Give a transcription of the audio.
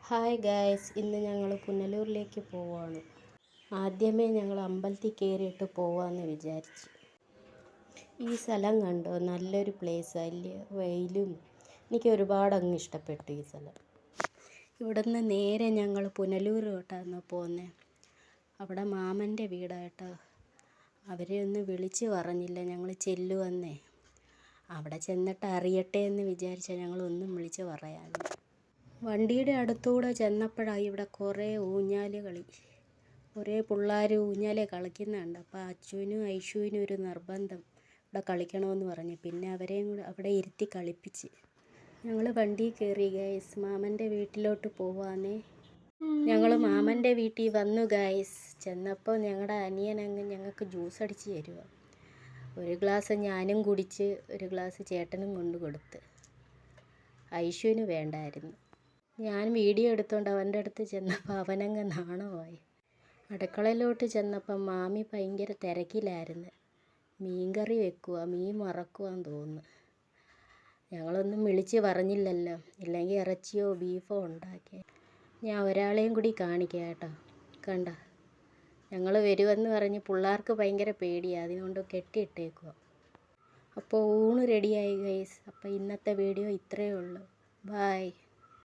Hi guys, ഇന്ന് ഞങ്ങൾ പുനലൂരിലേക്ക് പോവാണ്. ആദ്യമേ ഞങ്ങൾ അമ്പലത്തിൽ കയറിയിട്ട് പോവാമെന്ന് വിചാരിച്ചു. ഈ സ്ഥലം കണ്ടോ, നല്ലൊരു പ്ലേസ് അല്ലേ, വെയിലും. എനിക്ക് ഒരുപാട് അങ്ങ് ഇഷ്ടപ്പെട്ടു ഈ സ്ഥലം. ഇവിടുന്ന് നേരെ ഞങ്ങൾ പുനലൂരോട്ടാണ് പോകുന്നത്. അവിടെ മാമൻ്റെ വീടായിട്ടോ. അവരെ ഒന്ന് വിളിച്ച് പറഞ്ഞില്ല, ഞങ്ങൾ ചെല്ലുവന്നേ. അവിടെ ചെന്നിട്ട് അറിയട്ടെ എന്ന് വിചാരിച്ചാൽ ഞങ്ങളൊന്നും വിളിച്ച് പറയാനും. വണ്ടിയുടെ അടുത്തൂടെ ചെന്നപ്പോഴാണ് ഇവിടെ കുറേ ഊഞ്ഞാല് കളി, കുറേ പിള്ളേർ ഊഞ്ഞാല് കളിക്കുന്നുണ്ട്. അപ്പോൾ അച്ചുവിനും ഐഷുവിനും ഒരു നിർബന്ധം ഇവിടെ കളിക്കണമെന്ന് പറഞ്ഞു. പിന്നെ അവരെയും കൂടെ അവിടെ ഇരുത്തി കളിപ്പിച്ച് ഞങ്ങൾ വണ്ടി കയറി ഗൈസ്. മാമൻ്റെ വീട്ടിലോട്ട് പോവാന്നേ. ഞങ്ങൾ മാമൻ്റെ വീട്ടിൽ വന്നു ഗൈസ്. ചെന്നപ്പോൾ ഞങ്ങളുടെ അനിയനങ്ങ് ഞങ്ങൾക്ക് ജ്യൂസ് അടിച്ച് തരുക. ഒരു ഗ്ലാസ് ഞാനും കുടിച്ച്, ഒരു ഗ്ലാസ് ചേട്ടനും കൊണ്ട് കൊടുത്ത്. ഐഷുവിന് വേണ്ടായിരുന്നു. ഞാൻ വീഡിയോ എടുത്തുകൊണ്ട് അവൻ്റെ അടുത്ത് ചെന്നപ്പോൾ അവനങ്ങ് നാണമായി. അടുക്കളയിലോട്ട് ചെന്നപ്പം മാമി ഭയങ്കര തിരക്കിലായിരുന്നു. മീൻകറി വെക്കുക, മീൻ മറക്കുവാന്ന് തോന്നുന്നു. ഞങ്ങളൊന്നും വിളിച്ച് പറഞ്ഞില്ലല്ലോ, ഇല്ലെങ്കിൽ ഇറച്ചിയോ ബീഫോ ഉണ്ടാക്കി. ഞാൻ ഒരാളെയും കൂടി കാണിക്കാം കേട്ടോ. കണ്ട, ഞങ്ങൾ വരുമെന്ന് പറഞ്ഞ് പിള്ളേർക്ക് ഭയങ്കര പേടിയാണ്, അതുകൊണ്ട് കെട്ടിയിട്ടേക്കുക. അപ്പോൾ ഊണ് റെഡിയായി ഗൈസ്. അപ്പോൾ ഇന്നത്തെ വീഡിയോ ഇത്രയേ ഉള്ളൂ. ബായ്.